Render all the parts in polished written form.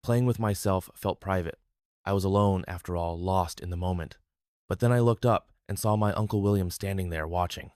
Playing with myself felt private. I was alone, after all, lost in the moment. But then I looked up and saw my Uncle William standing there watching.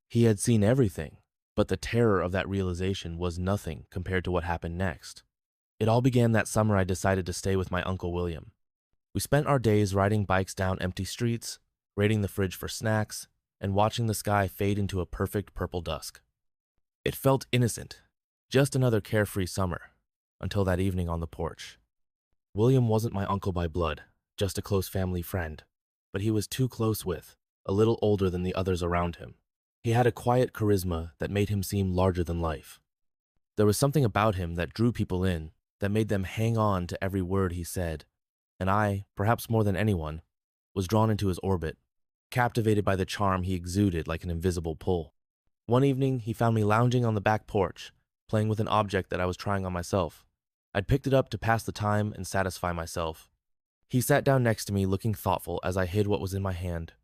He had seen everything, but the terror of that realization was nothing compared to what happened next. It all began that summer I decided to stay with my Uncle William. We spent our days riding bikes down empty streets, raiding the fridge for snacks, and watching the sky fade into a perfect purple dusk. It felt innocent, just another carefree summer, until that evening on the porch. William wasn't my uncle by blood, just a close family friend, but he was too close with, a little older than the others around him. He had a quiet charisma that made him seem larger than life. There was something about him that drew people in, that made them hang on to every word he said, and I, perhaps more than anyone, was drawn into his orbit, captivated by the charm he exuded like an invisible pull. One evening, he found me lounging on the back porch, playing with an object that I was trying on myself. I'd picked it up to pass the time and satisfy myself. He sat down next to me looking thoughtful as I hid what was in my hand.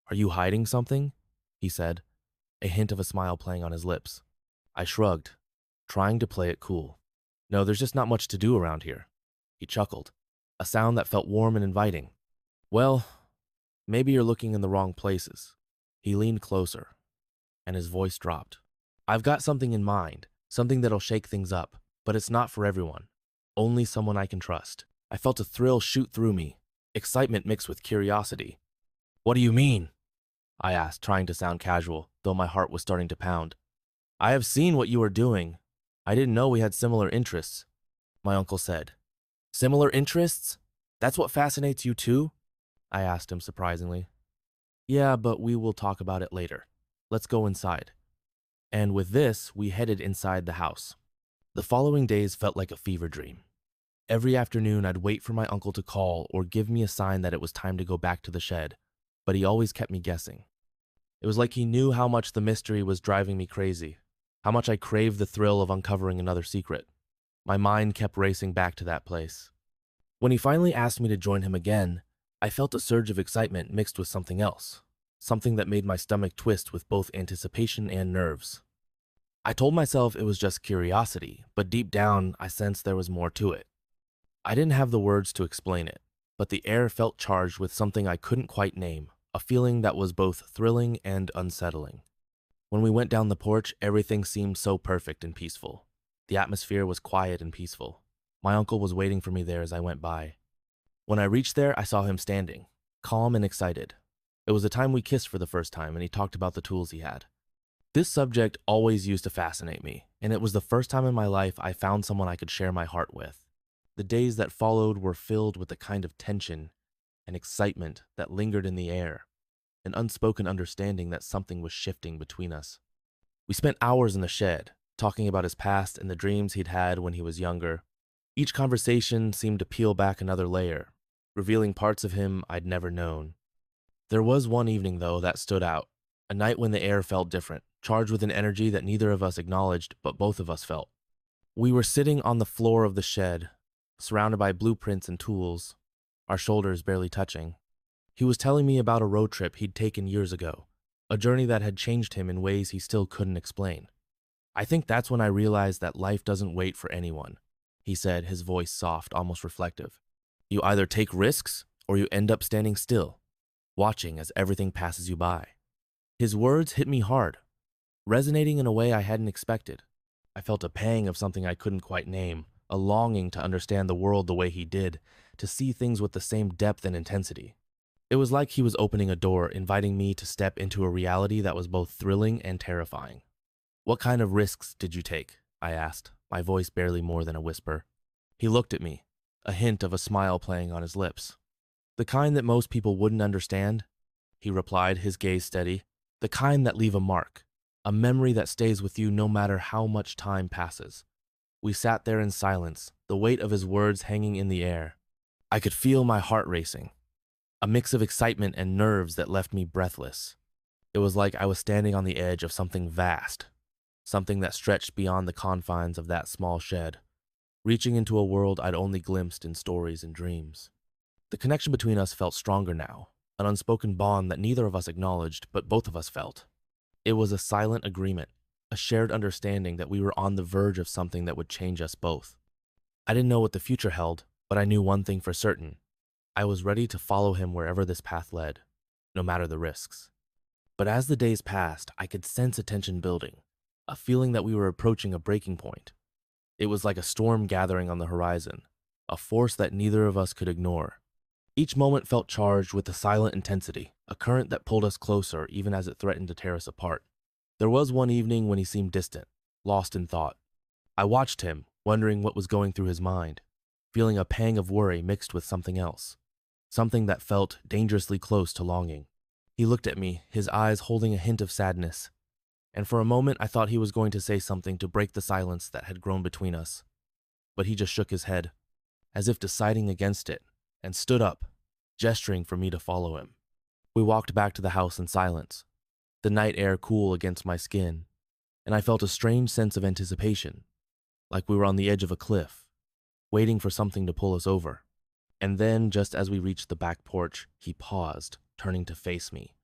"Are you hiding something?" he said, a hint of a smile playing on his lips. I shrugged, trying to play it cool. "No, there's just not much to do around here." He chuckled, a sound that felt warm and inviting. "Well, maybe you're looking in the wrong places." He leaned closer, and his voice dropped. "I've got something in mind, something that'll shake things up, but it's not for everyone. Only someone I can trust." I felt a thrill shoot through me, excitement mixed with curiosity. "What do you mean?" I asked, trying to sound casual, though my heart was starting to pound. "I have seen what you are doing. I didn't know we had similar interests," my uncle said. "Similar interests? That's what fascinates you too?" I asked him surprisingly. "Yeah, but we will talk about it later. Let's go inside." And with this, we headed inside the house. The following days felt like a fever dream. Every afternoon, I'd wait for my uncle to call or give me a sign that it was time to go back to the shed, but he always kept me guessing. It was like he knew how much the mystery was driving me crazy, how much I craved the thrill of uncovering another secret. My mind kept racing back to that place. When he finally asked me to join him again, I felt a surge of excitement mixed with something else, something that made my stomach twist with both anticipation and nerves. I told myself it was just curiosity, but deep down, I sensed there was more to it. I didn't have the words to explain it, but the air felt charged with something I couldn't quite name, a feeling that was both thrilling and unsettling. When we went down the porch, everything seemed so perfect and peaceful. The atmosphere was quiet and peaceful. My uncle was waiting for me there as I went by. When I reached there, I saw him standing, calm and excited. It was the time we kissed for the first time, and he talked about the tools he had. This subject always used to fascinate me, and it was the first time in my life I found someone I could share my heart with. The days that followed were filled with a kind of tension and excitement that lingered in the air, an unspoken understanding that something was shifting between us. We spent hours in the shed, talking about his past and the dreams he'd had when he was younger. Each conversation seemed to peel back another layer, revealing parts of him I'd never known. There was one evening, though, that stood out, a night when the air felt different, charged with an energy that neither of us acknowledged, but both of us felt. We were sitting on the floor of the shed, surrounded by blueprints and tools, our shoulders barely touching. He was telling me about a road trip he'd taken years ago, a journey that had changed him in ways he still couldn't explain. "I think that's when I realized that life doesn't wait for anyone," he said, his voice soft, almost reflective. "You either take risks or you end up standing still, watching as everything passes you by." His words hit me hard, resonating in a way I hadn't expected. I felt a pang of something I couldn't quite name, a longing to understand the world the way he did, to see things with the same depth and intensity. It was like he was opening a door, inviting me to step into a reality that was both thrilling and terrifying. "What kind of risks did you take?" I asked, my voice barely more than a whisper. He looked at me, a hint of a smile playing on his lips. "The kind that most people wouldn't understand," he replied, his gaze steady. "The kind that leave a mark, a memory that stays with you no matter how much time passes." We sat there in silence, the weight of his words hanging in the air. I could feel my heart racing, a mix of excitement and nerves that left me breathless. It was like I was standing on the edge of something vast, something that stretched beyond the confines of that small shed, reaching into a world I'd only glimpsed in stories and dreams. The connection between us felt stronger now, an unspoken bond that neither of us acknowledged, but both of us felt. It was a silent agreement, a shared understanding that we were on the verge of something that would change us both. I didn't know what the future held, but I knew one thing for certain. I was ready to follow him wherever this path led, no matter the risks. But as the days passed, I could sense a tension building, a feeling that we were approaching a breaking point. It was like a storm gathering on the horizon, a force that neither of us could ignore. Each moment felt charged with a silent intensity, a current that pulled us closer even as it threatened to tear us apart. There was one evening when he seemed distant, lost in thought. I watched him, wondering what was going through his mind, feeling a pang of worry mixed with something else, something that felt dangerously close to longing. He looked at me, his eyes holding a hint of sadness, and for a moment I thought he was going to say something to break the silence that had grown between us. But he just shook his head, as if deciding against it, and stood up, gesturing for me to follow him. We walked back to the house in silence, the night air cool against my skin, and I felt a strange sense of anticipation, like we were on the edge of a cliff, waiting for something to pull us over. And then, just as we reached the back porch, he paused, turning to face me.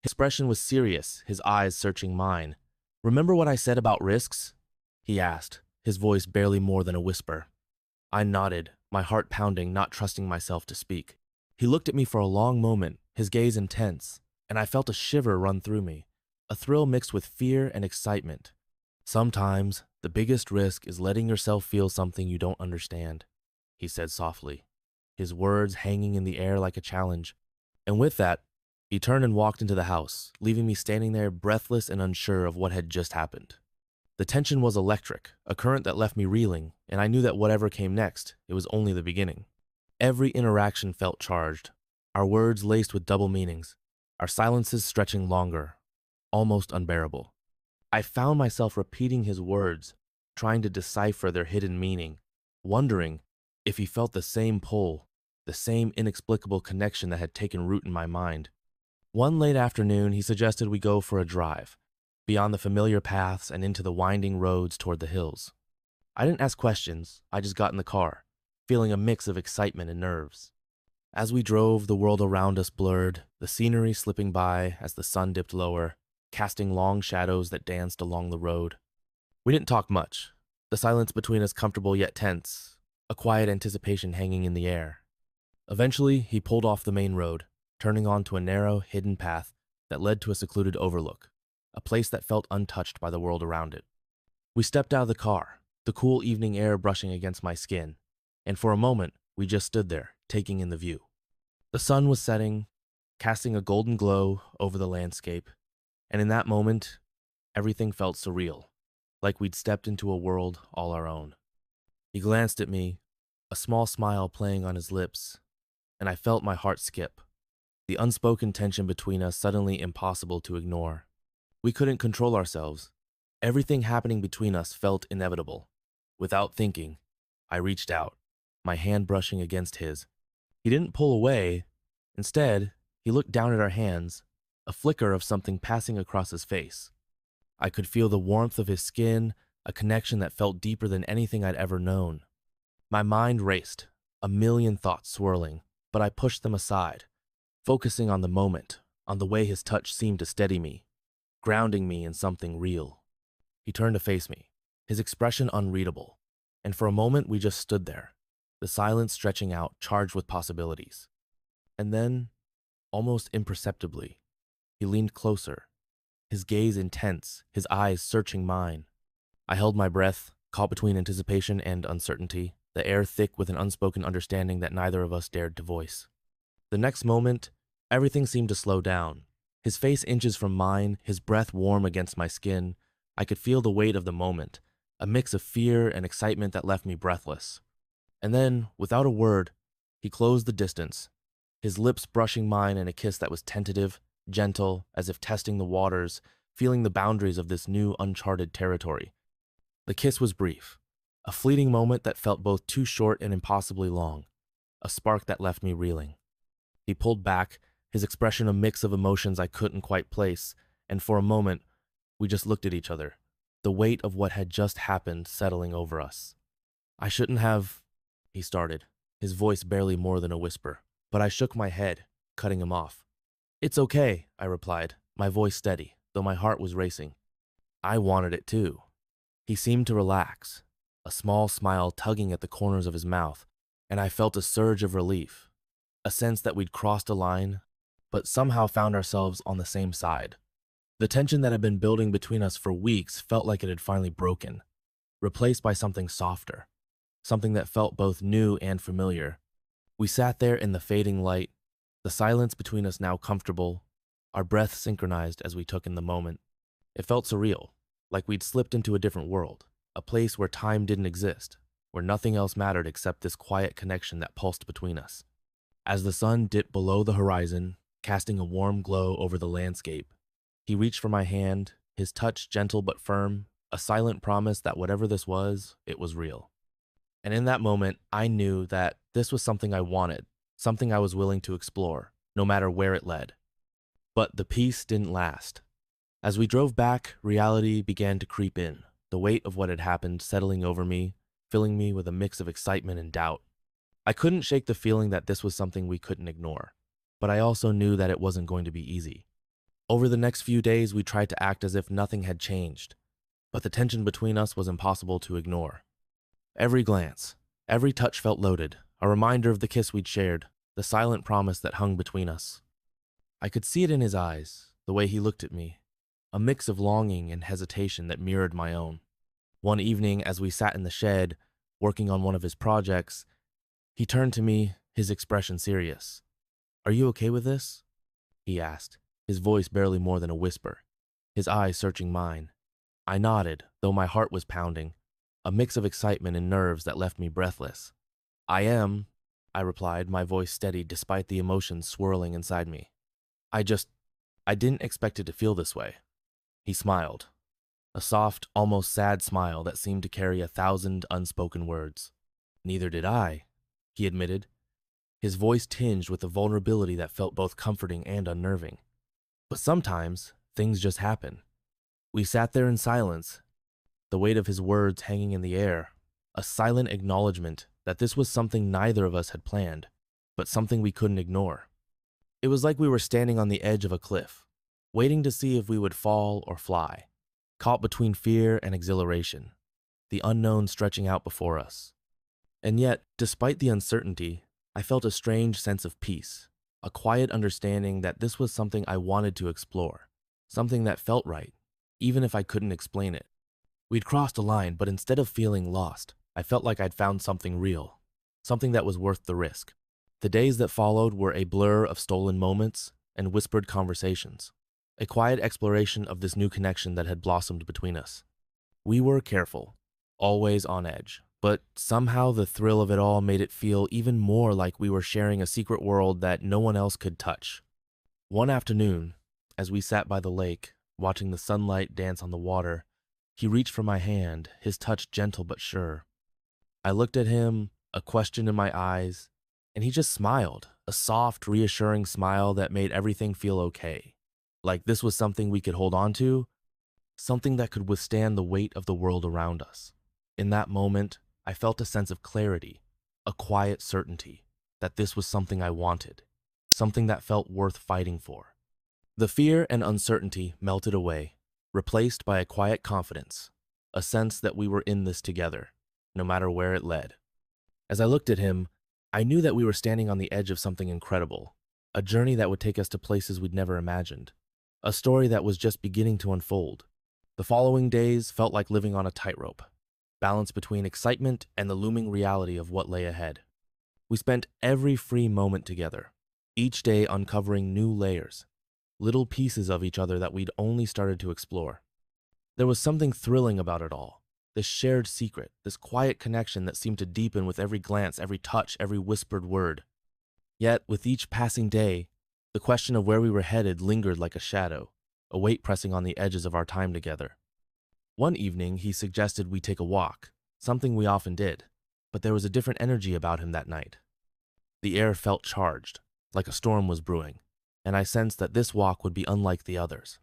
His expression was serious, his eyes searching mine. "Remember what I said about risks?" he asked, his voice barely more than a whisper. I nodded, my heart pounding, not trusting myself to speak. He looked at me for a long moment, his gaze intense, and I felt a shiver run through me, a thrill mixed with fear and excitement. "Sometimes, the biggest risk is letting yourself feel something you don't understand," he said softly, his words hanging in the air like a challenge. And with that, he turned and walked into the house, leaving me standing there breathless and unsure of what had just happened. The tension was electric, a current that left me reeling, and I knew that whatever came next, it was only the beginning. Every interaction felt charged, our words laced with double meanings, our silences stretching longer, almost unbearable. I found myself repeating his words, trying to decipher their hidden meaning, wondering if he felt the same pull, the same inexplicable connection that had taken root in my mind. One late afternoon, he suggested we go for a drive, beyond the familiar paths and into the winding roads toward the hills. I didn't ask questions, I just got in the car, feeling a mix of excitement and nerves. As we drove, the world around us blurred, the scenery slipping by as the sun dipped lower, casting long shadows that danced along the road. We didn't talk much, the silence between us comfortable yet tense, a quiet anticipation hanging in the air. Eventually, he pulled off the main road, turning onto a narrow, hidden path that led to a secluded overlook, a place that felt untouched by the world around it. We stepped out of the car, the cool evening air brushing against my skin, and for a moment, we just stood there, taking in the view. The sun was setting, casting a golden glow over the landscape, and in that moment, everything felt surreal, like we'd stepped into a world all our own. He glanced at me, a small smile playing on his lips, and I felt my heart skip, the unspoken tension between us suddenly impossible to ignore. We couldn't control ourselves. Everything happening between us felt inevitable. Without thinking, I reached out, my hand brushing against his. He didn't pull away. Instead, he looked down at our hands, a flicker of something passing across his face. I could feel the warmth of his skin, a connection that felt deeper than anything I'd ever known. My mind raced, a million thoughts swirling, but I pushed them aside, focusing on the moment, on the way his touch seemed to steady me, grounding me in something real. He turned to face me, his expression unreadable, and for a moment we just stood there, the silence stretching out, charged with possibilities. And then, almost imperceptibly, he leaned closer, his gaze intense, his eyes searching mine. I held my breath, caught between anticipation and uncertainty, the air thick with an unspoken understanding that neither of us dared to voice. The next moment, everything seemed to slow down. His face inches from mine, his breath warm against my skin. I could feel the weight of the moment, a mix of fear and excitement that left me breathless. And then, without a word, he closed the distance, his lips brushing mine in a kiss that was tentative, gentle, as if testing the waters, feeling the boundaries of this new uncharted territory. The kiss was brief, a fleeting moment that felt both too short and impossibly long, a spark that left me reeling. He pulled back, his expression a mix of emotions I couldn't quite place, and for a moment, we just looked at each other, the weight of what had just happened settling over us. "I shouldn't have," he started, his voice barely more than a whisper, but I shook my head, cutting him off. "It's okay," I replied, my voice steady, though my heart was racing. I wanted it too. He seemed to relax, a small smile tugging at the corners of his mouth, and I felt a surge of relief, a sense that we'd crossed a line, but somehow found ourselves on the same side. The tension that had been building between us for weeks felt like it had finally broken, replaced by something softer, something that felt both new and familiar. We sat there in the fading light, the silence between us now comfortable, our breath synchronized as we took in the moment. It felt surreal, like we'd slipped into a different world, a place where time didn't exist, where nothing else mattered except this quiet connection that pulsed between us. As the sun dipped below the horizon, casting a warm glow over the landscape, he reached for my hand, his touch gentle but firm, a silent promise that whatever this was, it was real. And in that moment, I knew that this was something I wanted, something I was willing to explore, no matter where it led. But the peace didn't last. As we drove back, reality began to creep in, the weight of what had happened settling over me, filling me with a mix of excitement and doubt. I couldn't shake the feeling that this was something we couldn't ignore, but I also knew that it wasn't going to be easy. Over the next few days, we tried to act as if nothing had changed, but the tension between us was impossible to ignore. Every glance, every touch felt loaded, a reminder of the kiss we'd shared, the silent promise that hung between us. I could see it in his eyes, the way he looked at me, a mix of longing and hesitation that mirrored my own. One evening, as we sat in the shed, working on one of his projects, he turned to me, his expression serious. "Are you okay with this?" he asked, his voice barely more than a whisper, his eyes searching mine. I nodded, though my heart was pounding, a mix of excitement and nerves that left me breathless. "I am," I replied, my voice steady despite the emotions swirling inside me. I didn't expect it to feel this way." He smiled, a soft, almost sad smile that seemed to carry 1,000 unspoken words. "Neither did I," he admitted, his voice tinged with a vulnerability that felt both comforting and unnerving. "But sometimes, things just happen." We sat there in silence, the weight of his words hanging in the air, a silent acknowledgement that this was something neither of us had planned, but something we couldn't ignore. It was like we were standing on the edge of a cliff, waiting to see if we would fall or fly, caught between fear and exhilaration, the unknown stretching out before us. And yet, despite the uncertainty, I felt a strange sense of peace, a quiet understanding that this was something I wanted to explore, something that felt right, even if I couldn't explain it. We'd crossed a line, but instead of feeling lost, I felt like I'd found something real, something that was worth the risk. The days that followed were a blur of stolen moments and whispered conversations, a quiet exploration of this new connection that had blossomed between us. We were careful, always on edge, but somehow the thrill of it all made it feel even more like we were sharing a secret world that no one else could touch. One afternoon, as we sat by the lake, watching the sunlight dance on the water, he reached for my hand, his touch gentle but sure. I looked at him, a question in my eyes, and he just smiled, a soft, reassuring smile that made everything feel okay. Like this was something we could hold on to, something that could withstand the weight of the world around us. In that moment, I felt a sense of clarity, a quiet certainty that this was something I wanted, something that felt worth fighting for. The fear and uncertainty melted away, replaced by a quiet confidence, a sense that we were in this together, no matter where it led. As I looked at him, I knew that we were standing on the edge of something incredible, a journey that would take us to places we'd never imagined, a story that was just beginning to unfold. The following days felt like living on a tightrope, balanced between excitement and the looming reality of what lay ahead. We spent every free moment together, each day uncovering new layers, little pieces of each other that we'd only started to explore. There was something thrilling about it all, this shared secret, this quiet connection that seemed to deepen with every glance, every touch, every whispered word. Yet, with each passing day, the question of where we were headed lingered like a shadow, a weight pressing on the edges of our time together. One evening, he suggested we take a walk, something we often did, but there was a different energy about him that night. The air felt charged, like a storm was brewing, and I sensed that this walk would be unlike the others,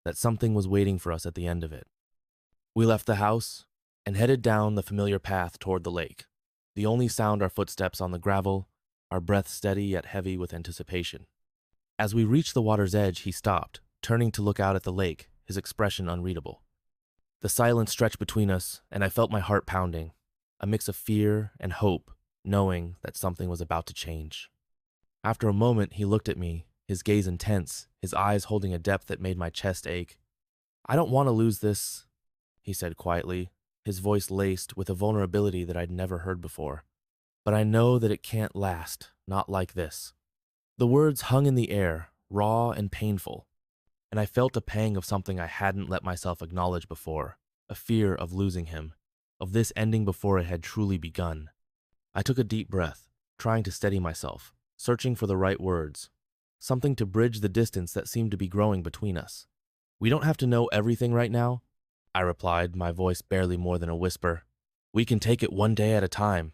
that something was waiting for us at the end of it. We left the house and headed down the familiar path toward the lake, the only sound our footsteps on the gravel, our breath steady yet heavy with anticipation. As we reached the water's edge, he stopped, turning to look out at the lake, his expression unreadable. The silence stretched between us, and I felt my heart pounding. a mix of fear and hope, knowing that something was about to change. After a moment, he looked at me, his gaze intense, his eyes holding a depth that made my chest ache. "I don't want to lose this," he said quietly, his voice laced with a vulnerability that I'd never heard before. "But I know that it can't last, not like this." The words hung in the air, raw and painful, and I felt a pang of something I hadn't let myself acknowledge before, a fear of losing him, of this ending before it had truly begun. I took a deep breath, trying to steady myself, searching for the right words, something to bridge the distance that seemed to be growing between us. "We don't have to know everything right now," I replied, my voice barely more than a whisper. "We can take it one day at a time."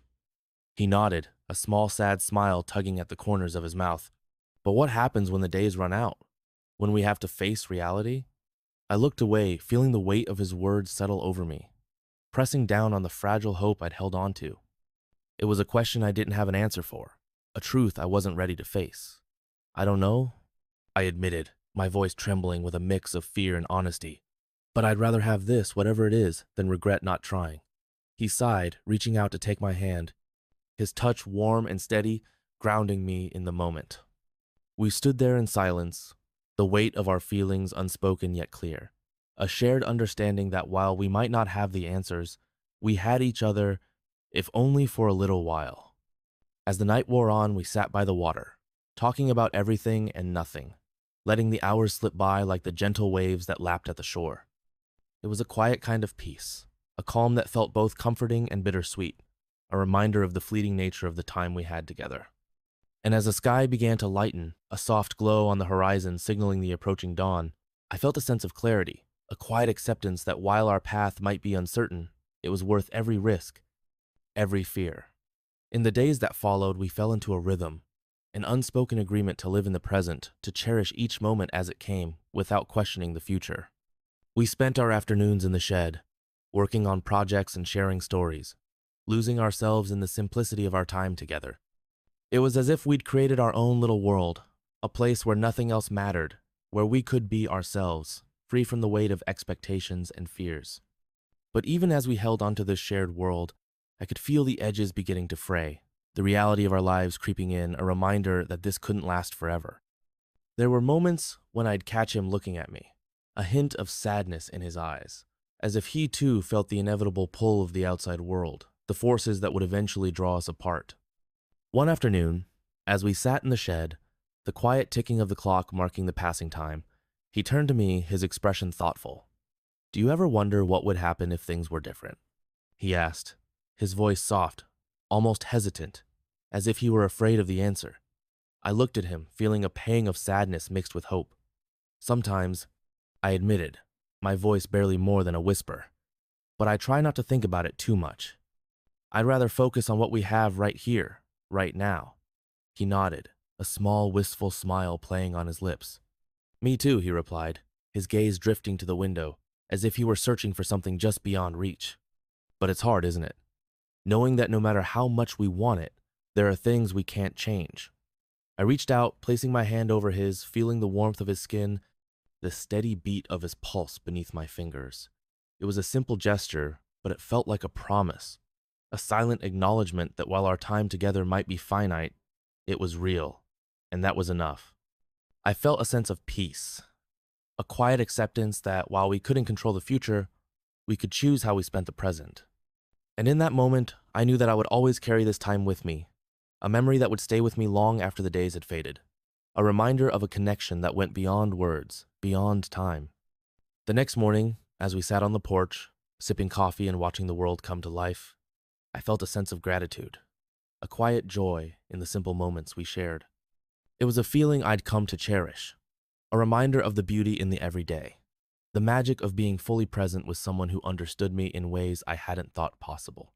He nodded, a small sad smile tugging at the corners of his mouth. "But what happens when the days run out? When we have to face reality?" I looked away, feeling the weight of his words settle over me, pressing down on the fragile hope I'd held on to. It was a question I didn't have an answer for, a truth I wasn't ready to face. "I don't know," I admitted, my voice trembling with a mix of fear and honesty. "But I'd rather have this, whatever it is, than regret not trying." He sighed, reaching out to take my hand, his touch warm and steady, grounding me in the moment. We stood there in silence, the weight of our feelings unspoken yet clear, a shared understanding that while we might not have the answers, we had each other, if only for a little while. As the night wore on, we sat by the water, talking about everything and nothing, letting the hours slip by like the gentle waves that lapped at the shore. It was a quiet kind of peace, a calm that felt both comforting and bittersweet, a reminder of the fleeting nature of the time we had together. And as the sky began to lighten, a soft glow on the horizon signaling the approaching dawn, I felt a sense of clarity, a quiet acceptance that while our path might be uncertain, it was worth every risk, every fear. In the days that followed, we fell into a rhythm, an unspoken agreement to live in the present, to cherish each moment as it came, without questioning the future. We spent our afternoons in the shed, working on projects and sharing stories, losing ourselves in the simplicity of our time together. It was as if we'd created our own little world, a place where nothing else mattered, where we could be ourselves, free from the weight of expectations and fears. But even as we held onto this shared world, I could feel the edges beginning to fray, the reality of our lives creeping in, a reminder that this couldn't last forever. There were moments when I'd catch him looking at me, a hint of sadness in his eyes, as if he too felt the inevitable pull of the outside world, the forces that would eventually draw us apart. One afternoon, as we sat in the shed, the quiet ticking of the clock marking the passing time, he turned to me, his expression thoughtful. "Do you ever wonder what would happen if things were different?" he asked, his voice soft, almost hesitant, as if he were afraid of the answer. I looked at him, feeling a pang of sadness mixed with hope. "Sometimes," I admitted, my voice barely more than a whisper, "but I try not to think about it too much. I'd rather focus on what we have right here, right now." He nodded, a small, wistful smile playing on his lips. "Me too," he replied, his gaze drifting to the window, as if he were searching for something just beyond reach. "But it's hard, isn't it? Knowing that no matter how much we want it, there are things we can't change." I reached out, placing my hand over his, feeling the warmth of his skin, the steady beat of his pulse beneath my fingers. It was a simple gesture, but it felt like a promise, a silent acknowledgement that while our time together might be finite, it was real, and that was enough. I felt a sense of peace, a quiet acceptance that while we couldn't control the future, we could choose how we spent the present. And in that moment, I knew that I would always carry this time with me, a memory that would stay with me long after the days had faded, a reminder of a connection that went beyond words, beyond time. The next morning, as we sat on the porch, sipping coffee and watching the world come to life, I felt a sense of gratitude, a quiet joy in the simple moments we shared. It was a feeling I'd come to cherish, a reminder of the beauty in the everyday, the magic of being fully present with someone who understood me in ways I hadn't thought possible.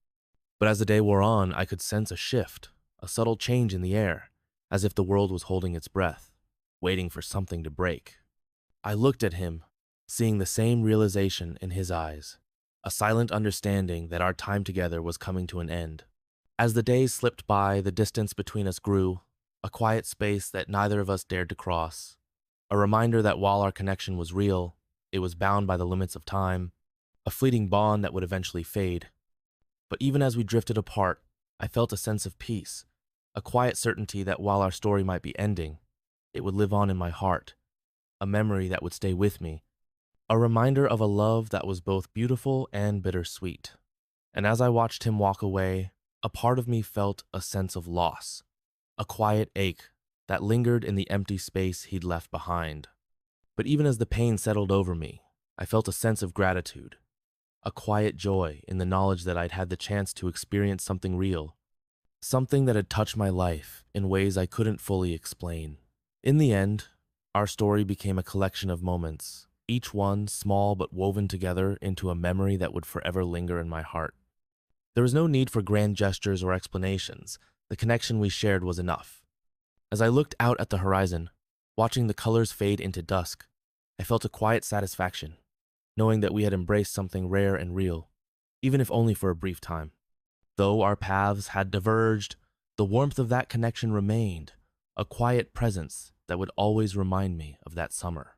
But as the day wore on, I could sense a shift, a subtle change in the air, as if the world was holding its breath, waiting for something to break. I looked at him, seeing the same realization in his eyes, a silent understanding that our time together was coming to an end. As the days slipped by, the distance between us grew, a quiet space that neither of us dared to cross, a reminder that while our connection was real, it was bound by the limits of time, a fleeting bond that would eventually fade. But even as we drifted apart, I felt a sense of peace, a quiet certainty that while our story might be ending, it would live on in my heart, a memory that would stay with me, a reminder of a love that was both beautiful and bittersweet. And as I watched him walk away, a part of me felt a sense of loss, a quiet ache that lingered in the empty space he'd left behind. But even as the pain settled over me, I felt a sense of gratitude, a quiet joy in the knowledge that I'd had the chance to experience something real, something that had touched my life in ways I couldn't fully explain. In the end, our story became a collection of moments, each one small but woven together into a memory that would forever linger in my heart. There was no need for grand gestures or explanations. The connection we shared was enough. As I looked out at the horizon, watching the colors fade into dusk, I felt a quiet satisfaction, knowing that we had embraced something rare and real, even if only for a brief time. Though our paths had diverged, the warmth of that connection remained, a quiet presence that would always remind me of that summer.